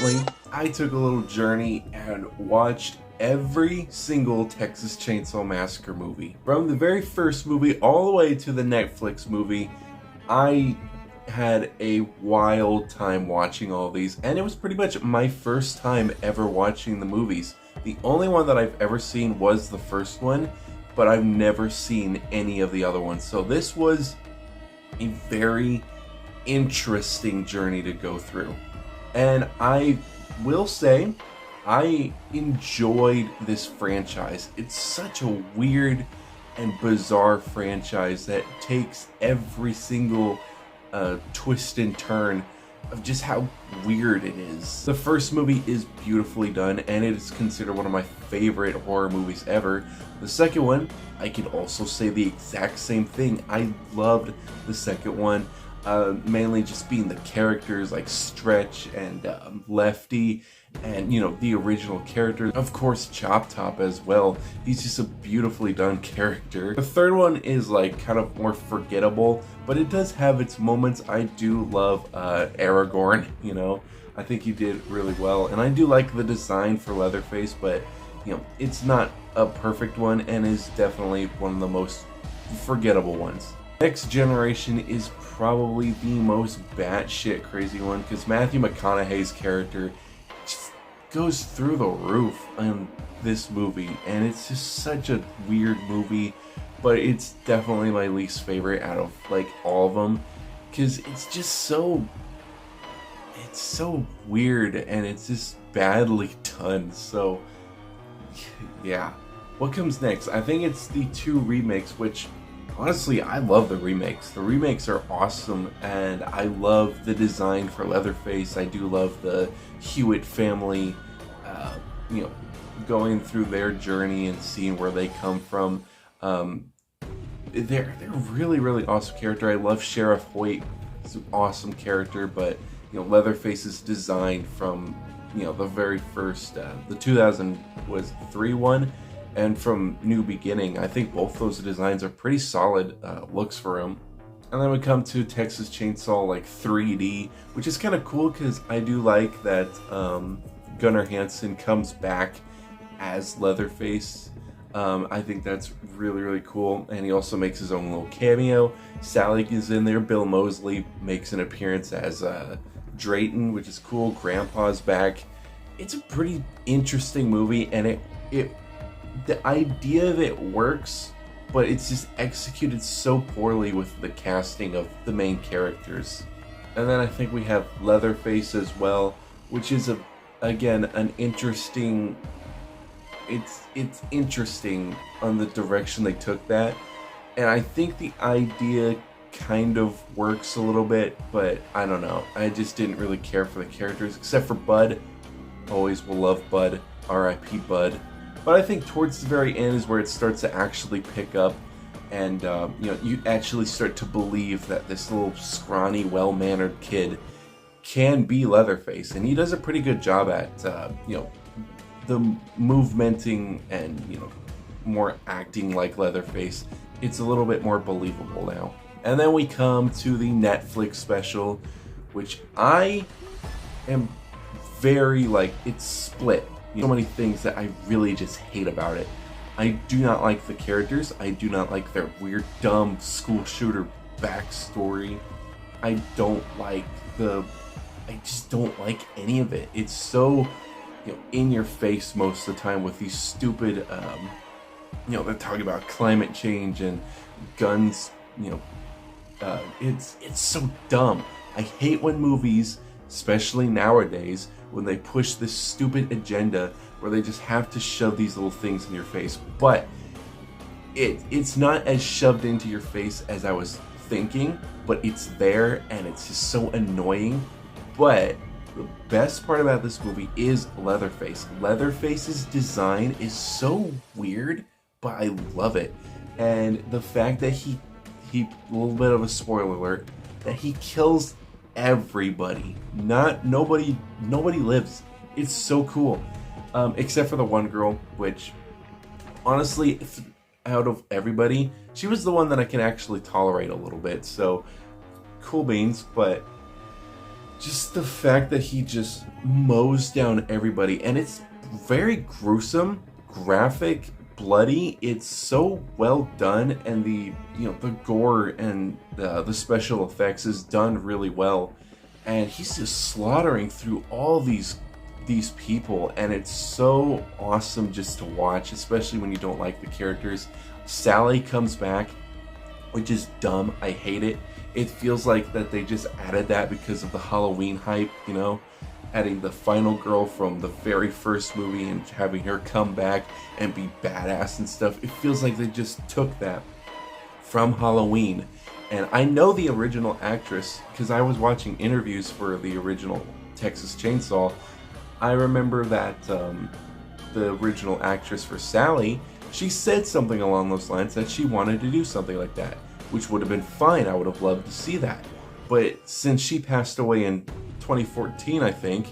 recently, I took a little journey and watched every single Texas Chainsaw Massacre movie. From the very first movie all the way to the Netflix movie, I had a wild time watching all of these, and it was pretty much my first time ever watching the movies. The only one that I've ever seen was the first one, but I've never seen any of the other ones. So this was a very interesting journey to go through. And I will say, I enjoyed this franchise. It's such a weird and bizarre franchise that takes every single twist and turn of just how weird it is. The first movie is beautifully done, and it is considered one of my favorite horror movies ever. The second one, I can also say the exact same thing. I loved the second one. Mainly just being the characters like Stretch and Lefty, and you know, the original characters. Of course, Chop Top as well. He's just a beautifully done character. The third one is like kind of more forgettable, but it does have its moments. I do love Aragorn, you know. I think he did really well, and I do like the design for Leatherface, but you know, it's not a perfect one and is definitely one of the most forgettable ones. Next Generation is probably the most batshit crazy one, because Matthew McConaughey's character just goes through the roof in this movie, and it's just such a weird movie, but it's definitely my least favorite out of like all of them, because it's just so weird and it's just badly done. So yeah, what comes next? I think it's the two remakes, which honestly, I love the remakes. The remakes are awesome, and I love the design for Leatherface. I do love the Hewitt family, you know, going through their journey and seeing where they come from. They're really, really awesome character. I love Sheriff Hoyt. He's an awesome character, but you know, Leatherface's design from, you know, the very first, the 2003 one, and from New Beginning, I think both those designs are pretty solid looks for him. And then we come to Texas Chainsaw like 3D, which is kind of cool because I do like that Gunnar Hansen comes back as Leatherface. I think that's really, really cool, and he also makes his own little cameo. Sally is in there. Bill Moseley makes an appearance as Drayton, which is cool. Grandpa's back. It's a pretty interesting movie, and the idea of it works, but it's just executed so poorly with the casting of the main characters. And then I think we have Leatherface as well, which is again an interesting. It's interesting on the direction they took that, and I think the idea kind of works a little bit, but I don't know. I just didn't really care for the characters, except for Bud. Always will love Bud. R.I.P. Bud. But I think towards the very end is where it starts to actually pick up, and you know, you actually start to believe that this little scrawny, well-mannered kid can be Leatherface, and he does a pretty good job at you know, the movementing and, you know, more acting like Leatherface. It's a little bit more believable now. And then we come to the Netflix special, which I am very like, it's split. So many things that I really just hate about it. I do not like the characters. I do not like their weird, dumb school shooter backstory. I just don't like any of it. It's so, you know, in your face most of the time with these stupid, you know, they're talking about climate change and guns, you know, it's so dumb. I hate when movies, especially nowadays, when they push this stupid agenda where they just have to shove these little things in your face. But it's not as shoved into your face as I was thinking, but it's there, and it's just so annoying. But the best part about this movie is Leatherface. Leatherface's design is so weird, but I love it. And the fact that he a little bit of a spoiler alert, that he kills everybody. Nobody lives. It's so cool. Except for the one girl, which honestly, out of everybody, she was the one that I can actually tolerate a little bit. So cool beans, but just the fact that he just mows down everybody, and it's very gruesome, graphic, bloody. It's so well done, and the the gore and the special effects is done really well, and he's just slaughtering through all these people, and it's so awesome just to watch, especially when you don't like the characters. Sally comes back, which is dumb. I hate it. It feels like that they just added that because of the Halloween hype, adding the final girl from the very first movie and having her come back and be badass and stuff. It feels like they just took that from Halloween. And I know the original actress because I was watching interviews for the original Texas Chainsaw. I remember that the original actress for Sally, she said something along those lines that she wanted to do something like that, which would have been fine. I would have loved to see that. But since she passed away in 2014, I think,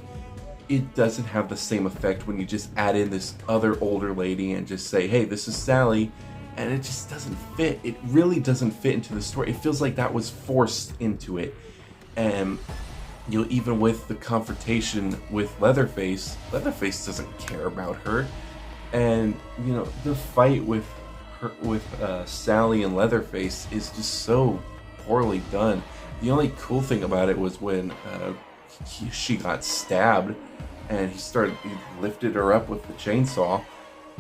it doesn't have the same effect when you just add in this other older lady and just say, hey, this is Sally, and it just doesn't fit. It really doesn't fit into the story. It feels like that was forced into it. And even with the confrontation with Leatherface doesn't care about her. And the fight with Sally and Leatherface is just so poorly done. The only cool thing about it was when she got stabbed and he lifted her up with the chainsaw.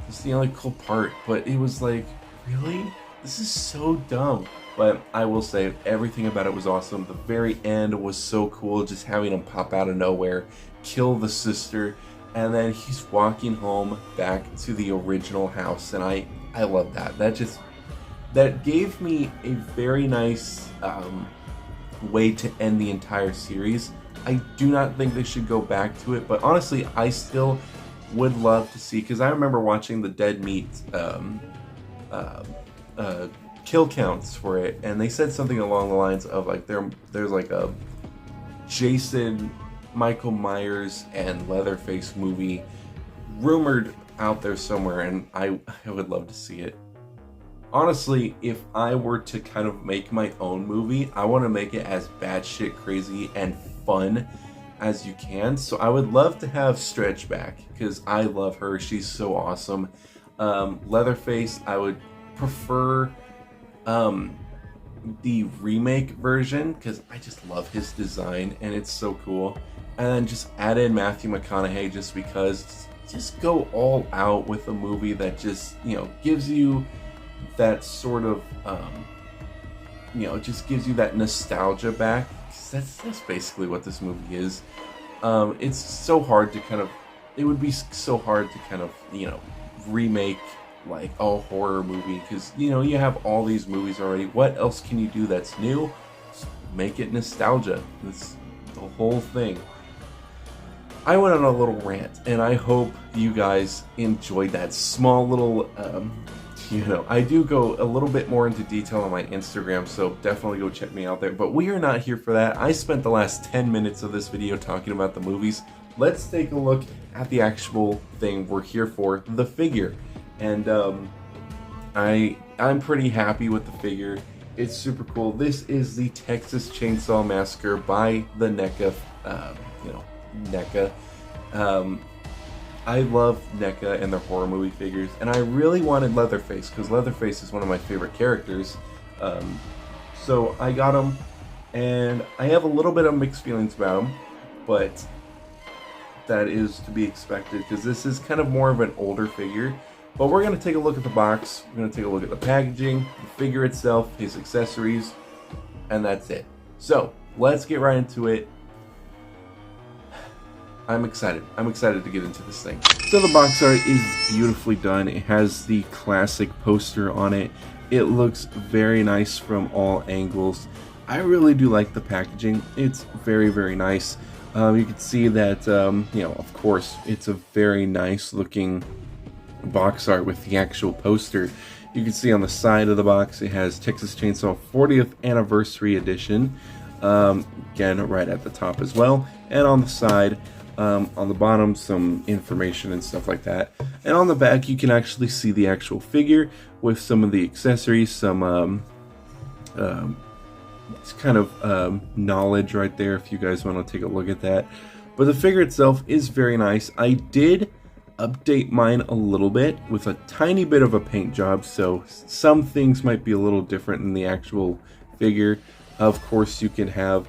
It's the only cool part, but it was like, really? This is so dumb. But I will say everything about it was awesome. The very end was so cool, just having him pop out of nowhere, kill the sister, and then he's walking home back to the original house, and I love that. That gave me a very nice way to end the entire series. I do not think they should go back to it, but honestly, I still would love to see, because I remember watching the Dead Meat kill counts for it, and they said something along the lines of like there's like a Jason, Michael Myers, and Leatherface movie rumored out there somewhere, and I would love to see it. Honestly, if I were to kind of make my own movie, I want to make it as batshit crazy and fun as you can. So I would love to have Stretch back, because I love her. She's so awesome. Leatherface, I would prefer the remake version, because I just love his design and it's so cool. And then just add in Matthew McConaughey, just because. Just go all out with a movie that just gives you that sort of just gives you that nostalgia back. That's basically what this movie is. It's so hard to it would be so hard to remake like a horror movie, because you have all these movies already. What else can you do that's new? Just make it nostalgia. That's the whole thing. I went on a little rant, and I hope you guys enjoyed that small little I do go a little bit more into detail on my Instagram, so definitely go check me out there. But we are not here for that. I spent the last 10 minutes of this video talking about the movies. Let's take a look at the actual thing we're here for, the figure. And I'm pretty happy with the figure. It's super cool. This is the Texas Chainsaw Massacre by the Neca, Neca. I love Neca and their horror movie figures, and I really wanted Leatherface, because Leatherface is one of my favorite characters. So I got him, and I have a little bit of mixed feelings about him, but that is to be expected, because this is kind of more of an older figure. But we're going to take a look at the box, we're going to take a look at the packaging, the figure itself, his accessories, and that's it. So let's get right into it. I'm excited. I'm excited to get into this thing. So the box art is beautifully done. It has the classic poster on it. It looks very nice from all angles. I really do like the packaging. It's very, very nice. You can see that, of course, it's a very nice looking box art with the actual poster. You can see on the side of the box, it has Texas Chainsaw 40th Anniversary Edition. Again, right at the top as well. And on the side, on the bottom, some information and stuff like that. And on the back, you can actually see the actual figure with some of the accessories, some it's kind of knowledge right there if you guys want to take a look at that. But the figure itself is very nice. I did update mine a little bit with a tiny bit of a paint job, so some things might be a little different than the actual figure. Of course, you can have,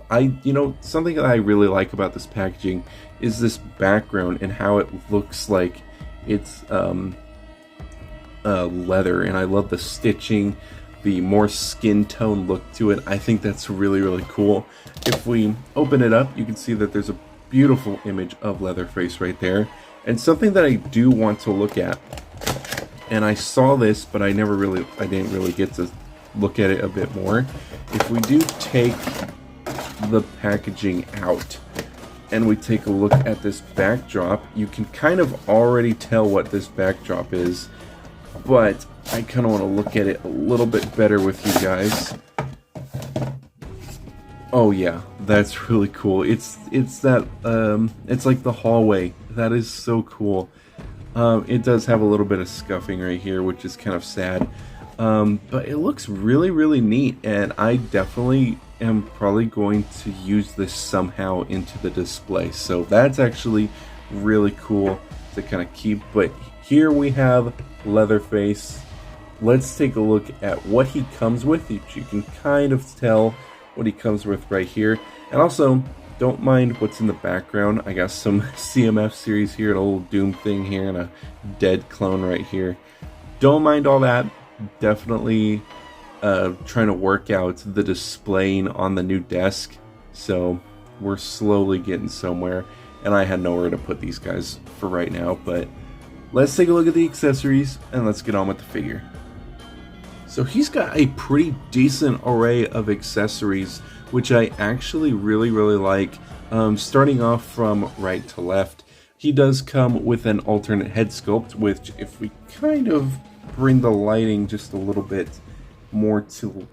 something that I really like about this packaging is this background and how it looks like it's leather, and I love the stitching, the more skin tone look to it. I think that's really, really cool. If we open it up, you can see that there's a beautiful image of Leatherface right there. And something that I do want to look at, and I saw this, but I didn't really get to look at it a bit more. If we do take the packaging out and we take a look at this backdrop, you can kind of already tell what this backdrop is, but I kind of want to look at it a little bit better with you guys. Oh yeah, that's really cool. It's that it's like the hallway. That is so cool. It does have a little bit of scuffing right here, which is kind of sad. But it looks really, really neat, and I definitely am probably going to use this somehow into the display. So that's actually really cool to kind of keep. But here we have Leatherface. Let's take a look at what he comes with. You can kind of tell what he comes with right here. And also, don't mind what's in the background. I got some CMF series here, an old Doom thing here, and a dead clone right here. Don't mind all that. Definitely trying to work out the displaying on the new desk. So we're slowly getting somewhere. And I had nowhere to put these guys for right now. But let's take a look at the accessories and let's get on with the figure. So he's got a pretty decent array of accessories, which I actually really, really like. Starting off from right to left, he does come with an alternate head sculpt, which if we kind of bring the lighting just a little bit more to,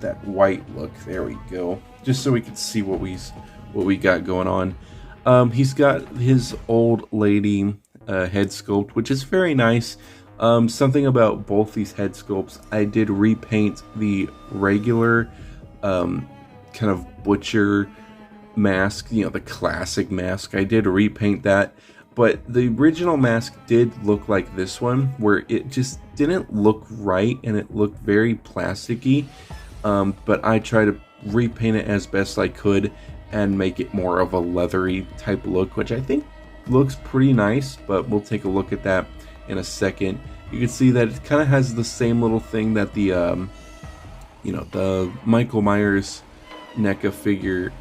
that white look, there we go, just so we can see what we got going on. He's got his old lady head sculpt, which is very nice. Something about both these head sculpts, I did repaint the regular kind of butcher mask, the classic mask. I did repaint that, but the original mask did look like this one, where it just didn't look right and it looked very plasticky. But I tried to repaint it as best I could and make it more of a leathery type look, which I think looks pretty nice, but we'll take a look at that in a second. You can see that it kind of has the same little thing that the the Michael Myers Neca figure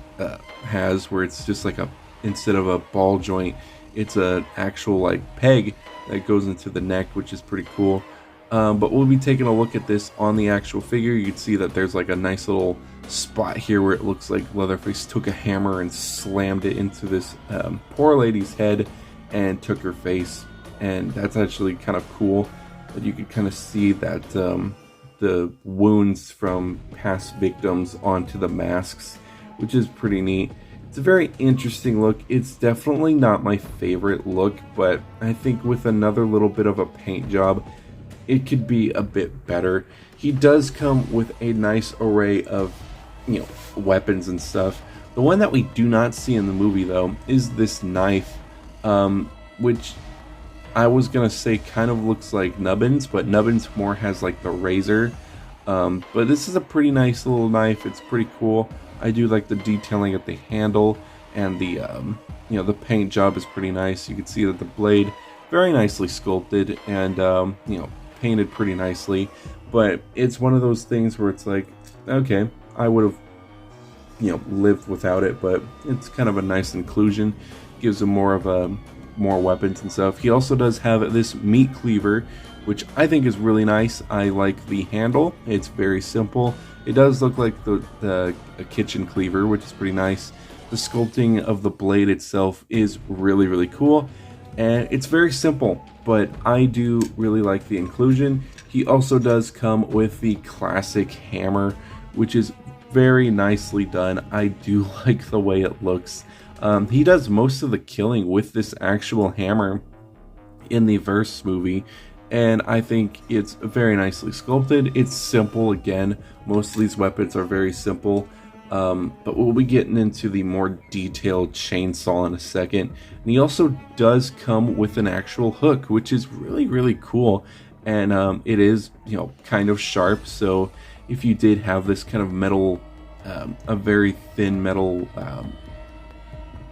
has, where it's just like instead of a ball joint, it's an actual like peg that goes into the neck, which is pretty cool. But we'll be taking a look at this on the actual figure. You can see that there's like a nice little spot here where it looks like Leatherface took a hammer and slammed it into this poor lady's head and took her face. And that's actually kind of cool that you can kind of see that the wounds from past victims onto the masks, which is pretty neat. It's a very interesting look. It's definitely not my favorite look, but I think with another little bit of a paint job, it could be a bit better. He does come with a nice array of, weapons and stuff. The one that we do not see in the movie, though, is this knife, which I was gonna say kind of looks like Nubbins, but Nubbins more has like the razor. But this is a pretty nice little knife. It's pretty cool. I do like the detailing at the handle, and the the paint job is pretty nice. You can see that the blade very nicely sculpted and painted pretty nicely. But it's one of those things where it's like, okay, I would have lived without it, but it's kind of a nice inclusion. Gives him more weapons and stuff. He also does have this meat cleaver, which I think is really nice. I like the handle. It's very simple. It does look like a kitchen cleaver, which is pretty nice. The sculpting of the blade itself is really, really cool. And it's very simple, but I do really like the inclusion. He also does come with the classic hammer, which is very nicely done. I do like the way it looks. He does most of the killing with this actual hammer in the Verse movie, and I think it's very nicely sculpted. It's simple again. Most of these weapons are very simple, but we'll be getting into the more detailed chainsaw in a second. And he also does come with an actual hook, which is really cool, and it is, you know, kind of sharp. So if you did have this kind of metal, a very thin metal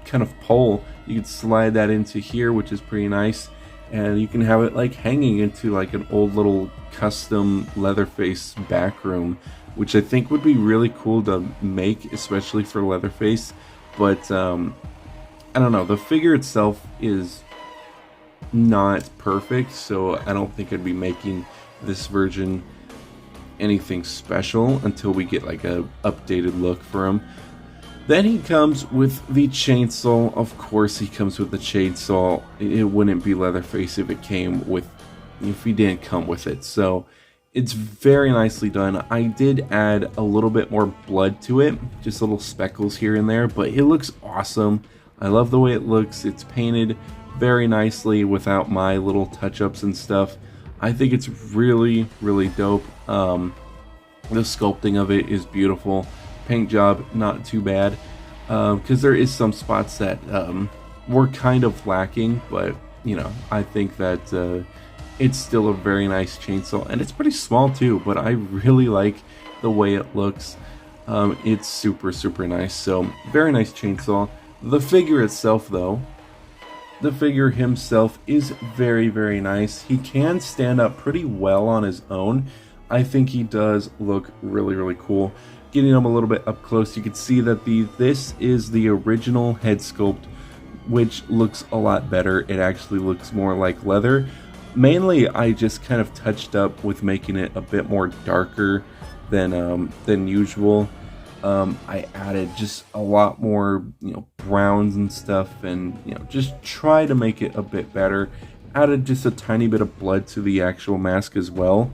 kind of pole, you could slide that into here, which is pretty nice. And you can have it like hanging into like an old little custom Leatherface back room, which I think would be really cool to make, especially for Leatherface. But I don't know, the figure itself is not perfect, so I don't think I'd be making this version anything special until we get like a updated look for him. Then he comes with the chainsaw. Of course he comes with the chainsaw. It wouldn't be Leatherface if he didn't come with it. So it's very nicely done. I did add a little bit more blood to it, just little speckles here and there, but it looks awesome. I love the way it looks. It's painted very nicely without my little touch-ups and stuff. I think it's really dope. The sculpting of it is beautiful. Paint job, not too bad, because there is some spots that were kind of lacking, but you know, I think that it's still a very nice chainsaw, and it's pretty small too, but I really like the way it looks. It's super nice. So very nice chainsaw. The figure itself though, the figure himself is very nice. He can stand up pretty well on his own. I think he does look really cool. Getting him a little bit up close, you can see that this is the original head sculpt, which looks a lot better. It actually looks more like leather. Mainly, I just kind of touched up with making it a bit more darker than usual. I added just a lot more, you know, browns and stuff, and you know, just try to make it a bit better. Added just a tiny bit of blood to the actual mask as well.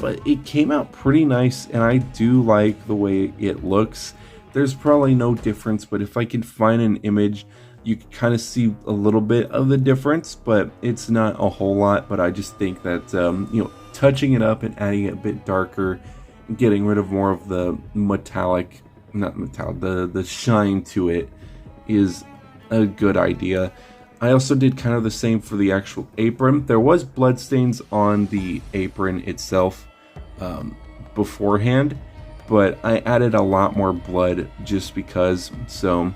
But it came out pretty nice, and I do like the way it looks. There's probably no difference, but if I can find an image, you can kind of see a little bit of the difference, but it's not a whole lot. But I just think that, you know, touching it up and adding it a bit darker, and getting rid of more of the the shine to it is a good idea. I also did kind of the same for the actual apron. There was bloodstains on the apron itself beforehand, but I added a lot more blood just because, so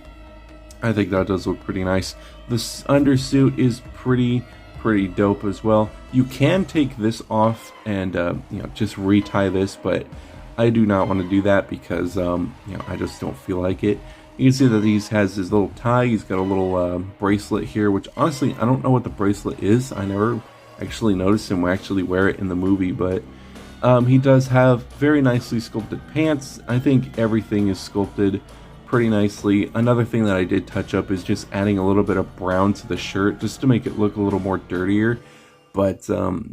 I think that does look pretty nice. This undersuit is pretty dope as well. You can take this off and you know, just retie this, but I do not want to do that because you know, I just don't feel like it. You can see that he has his little tie. He's got a little bracelet here, which honestly, I don't know what the bracelet is. I never actually noticed him actually wear it in the movie, but he does have very nicely sculpted pants. I think everything is sculpted pretty nicely. Another thing that I did touch up is just adding a little bit of brown to the shirt just to make it look a little more dirtier. But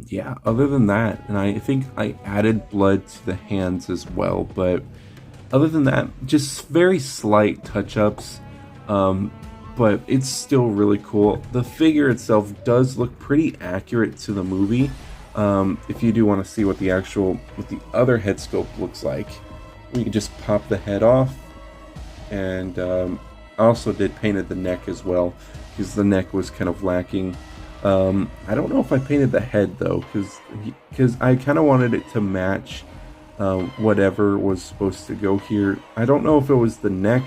yeah, other than that, and I think I added blood to the hands as well, but other than that, just very slight touch-ups, but it's still really cool. The figure itself does look pretty accurate to the movie. If you do want to see what the other head sculpt looks like, we can just pop the head off, and I also did painted the neck as well, because the neck was kind of lacking. I don't know if I painted the head though, because I kind of wanted it to match whatever was supposed to go here. I don't know if it was the neck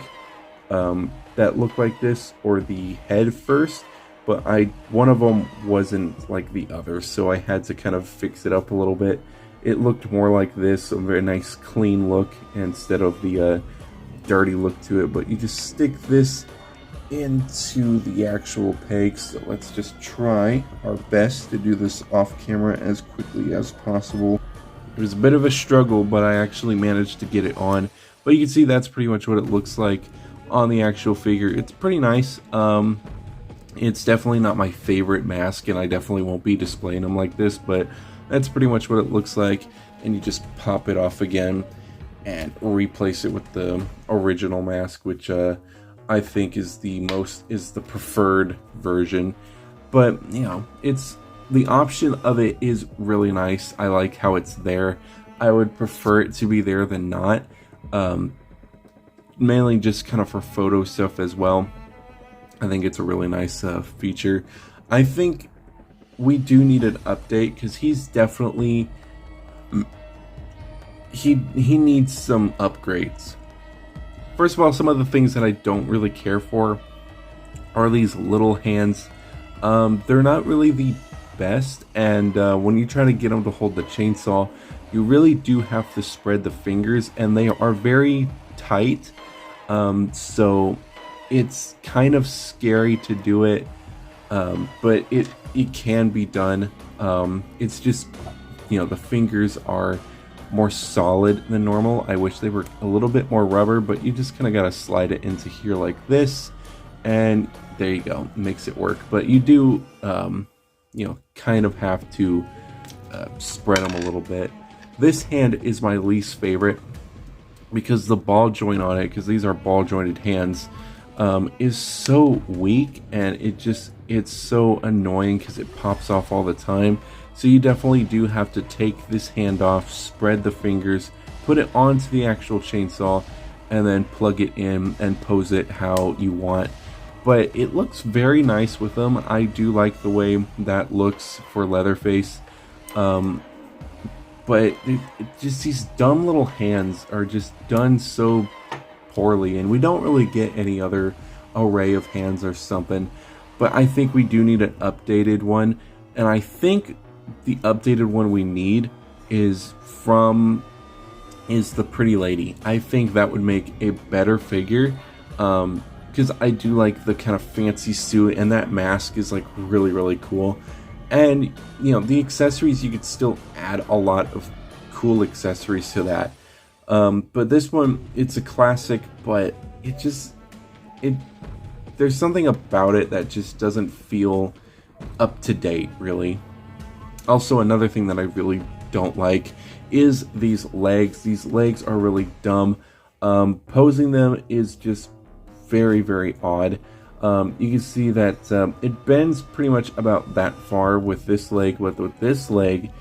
that looked like this or the head first, but one of them wasn't like the other, so I had to kind of fix it up a little bit. It looked more like this, a very nice clean look instead of the dirty look to it. But you just stick this into the actual pegs, so let's just try our best to do this off camera as quickly as possible. It was a bit of a struggle, but I actually managed to get it on. But you can see that's pretty much what it looks like on the actual figure. It's pretty nice. It's definitely not my favorite mask, and I definitely won't be displaying them like this, but that's pretty much what it looks like. And you just pop it off again and replace it with the original mask, which I think is the preferred version. But you know, it's The option of it is really nice. I like how it's there. I would prefer it to be there than not. Mainly just kind of for photo stuff as well. I think it's a really nice feature. I think we do need an update because he's definitely he needs some upgrades. First of all, some of the things that I don't really care for are these little hands. They're not really the best, and when you try to get them to hold the chainsaw, you really do have to spread the fingers, and they are very tight. So it's kind of scary to do it, but it can be done. It's just, you know, the fingers are more solid than normal. I wish they were a little bit more rubber, but you just kind of got to slide it into here like this, and there you go. It makes it work. But you do, you know, kind of have to spread them a little bit. This hand is my least favorite because the ball joint on it, because these are ball jointed hands, is so weak, and it's so annoying because it pops off all the time. So you definitely do have to take this hand off, spread the fingers, put it onto the actual chainsaw, and then plug it in and pose it how you want. But it looks very nice with them. I do like the way that looks for Leatherface. But just these dumb little hands are just done so poorly, and we don't really get any other array of hands or something. But I think we do need an updated one, and I think the updated one we need is the Pretty Lady. I think that would make a better figure, because I do like the kind of fancy suit, and that mask is like really cool. And you know, the accessories, you could still add a lot of cool accessories to that. But this one, it's a classic, but there's something about it that just doesn't feel up to date, really. Also, another thing that I really don't like is these legs. These legs are really dumb. Posing them is just very odd. You can see that it bends pretty much about that far with this leg, but with this leg,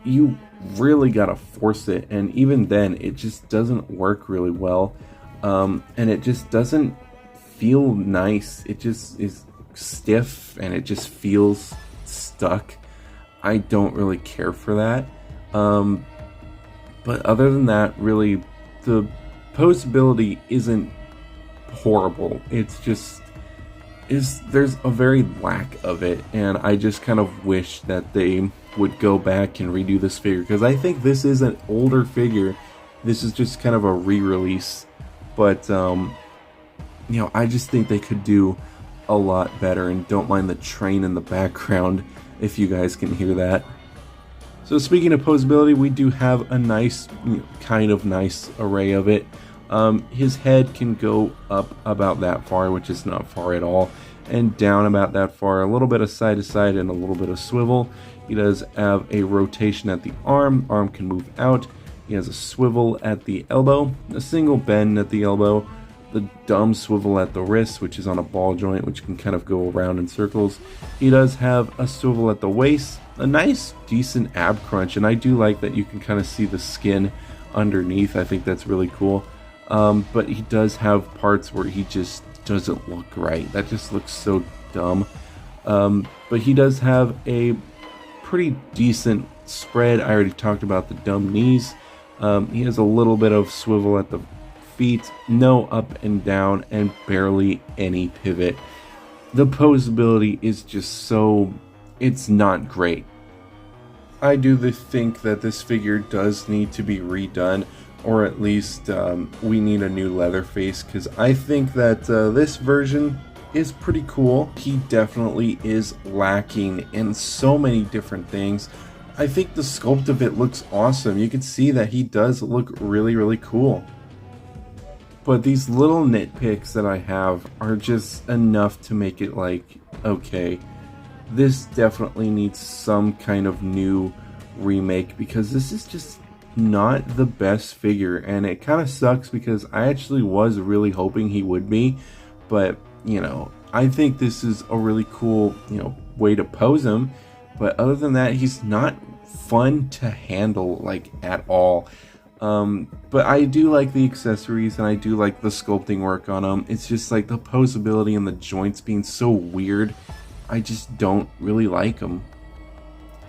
you really gotta force it, and even then, it just doesn't work really well. And it just doesn't feel nice. It just is stiff, and it just feels stuck. I don't really care for that. But other than that, really, the posability isn't horrible. It's just there's a very lack of it, and I just kind of wish that they would go back and redo this figure, because I think this is an older figure. This is just kind of a re-release, but you know, I just think they could do a lot better. And don't mind the train in the background if you guys can hear that. So speaking of posability, we do have a nice, kind of nice array of it. His head can go up about that far, which is not far at all, and down about that far, a little bit of side to side and a little bit of swivel. He does have a rotation at the arm can move out. He has a swivel at the elbow, a single bend at the elbow, the dumb swivel at the wrist, which is on a ball joint, which can kind of go around in circles. He does have a swivel at the waist, a nice decent ab crunch, and I do like that you can kind of see the skin underneath. I think that's really cool. But he does have parts where he just doesn't look right. That just looks so dumb. But he does have a pretty decent spread. I already talked about the dumb knees. He has a little bit of swivel at the feet, no up and down, and barely any pivot. The posability is just so, it's not great. I do think that this figure does need to be redone, or at least we need a new Leatherface, because I think that this version is pretty cool. He definitely is lacking in so many different things. I think the sculpt of it looks awesome. You can see that he does look really cool. But these little nitpicks that I have are just enough to make it like, okay, this definitely needs some kind of new remake, because this is just not the best figure, and it kind of sucks because I actually was really hoping he would be. But you know, I think this is a really cool, way to pose him. But other than that, he's not fun to handle, like, at all. But I do like the accessories, and I do like the sculpting work on him. It's just like the posability and the joints being so weird. I just don't really like them.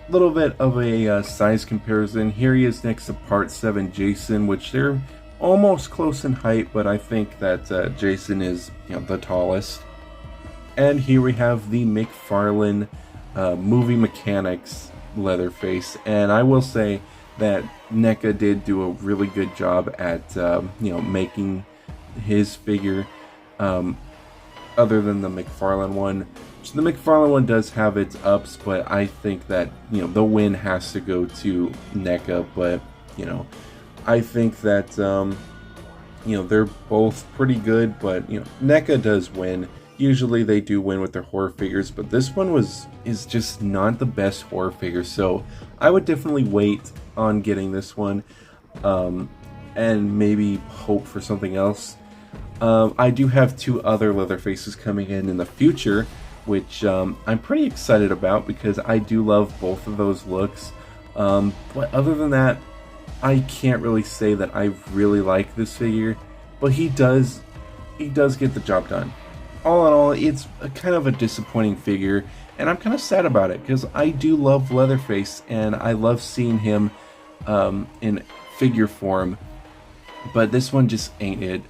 A little bit of a size comparison. Here he is next to Part 7 Jason, which they're almost close in height, but I think that Jason is, the tallest. And here we have the McFarlane movie mechanics Leatherface, and I will say that Neca did do a really good job at making his figure, other than the McFarlane one. So the McFarlane one does have its ups, but I think that the win has to go to Neca. But I think that they're both pretty good, but Neca does win. Usually they do win with their horror figures, but this one is just not the best horror figure, so I would definitely wait on getting this one, and maybe hope for something else. I do have 2 other Leatherfaces coming in the future, which I'm pretty excited about because I do love both of those looks. But other than that, I can't really say that I really like this figure, but he does get the job done. All in all, it's kind of a disappointing figure, and I'm kind of sad about it because I do love Leatherface and I love seeing him in figure form, but this one just ain't it.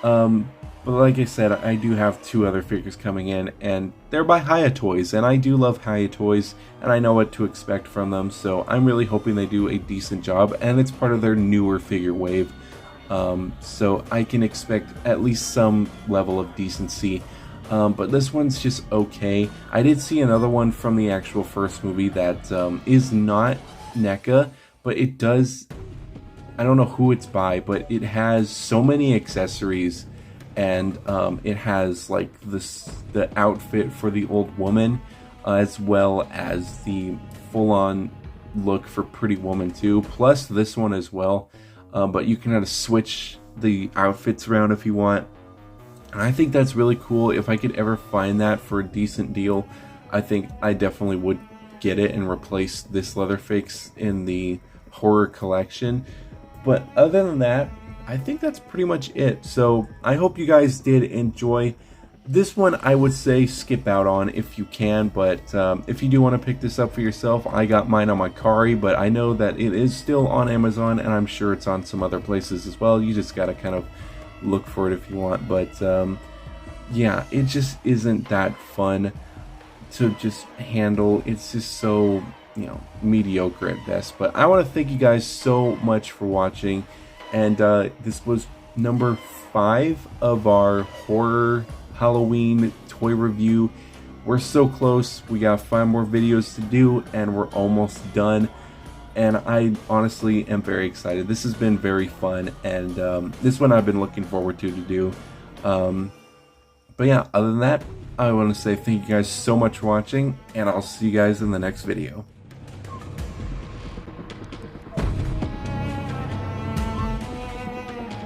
But like I said, I do have 2 other figures coming in, and they're by Hiya Toys, and I do love Hiya Toys, and I know what to expect from them, so I'm really hoping they do a decent job, and it's part of their newer figure wave. So I can expect at least some level of decency, but this one's just okay. I did see another one from the actual first movie that is not Neca, but it does, I don't know who it's by, but it has so many accessories, and it has like the outfit for the old woman, as well as the full-on look for Pretty Woman too, plus this one as well. But you can kind of switch the outfits around if you want. And I think that's really cool. If I could ever find that for a decent deal, I think I definitely would get it and replace this Leatherface in the horror collection. But other than that, I think that's pretty much it. So I hope you guys did enjoy. This one I would say skip out on if you can, but if you do want to pick this up for yourself, I got mine on my Kari, but I know that it is still on Amazon, and I'm sure it's on some other places as well. You just gotta kind of look for it if you want, but yeah, it just isn't that fun to just handle. It's just so, mediocre at best. But I want to thank you guys so much for watching, and this was number 5 of our horror Halloween toy review. We're so close. We got 5 more videos to do, and we're almost done. And I honestly am very excited. This has been very fun, and this one I've been looking forward to do. But yeah, other than that, I want to say thank you guys so much for watching, and I'll see you guys in the next video.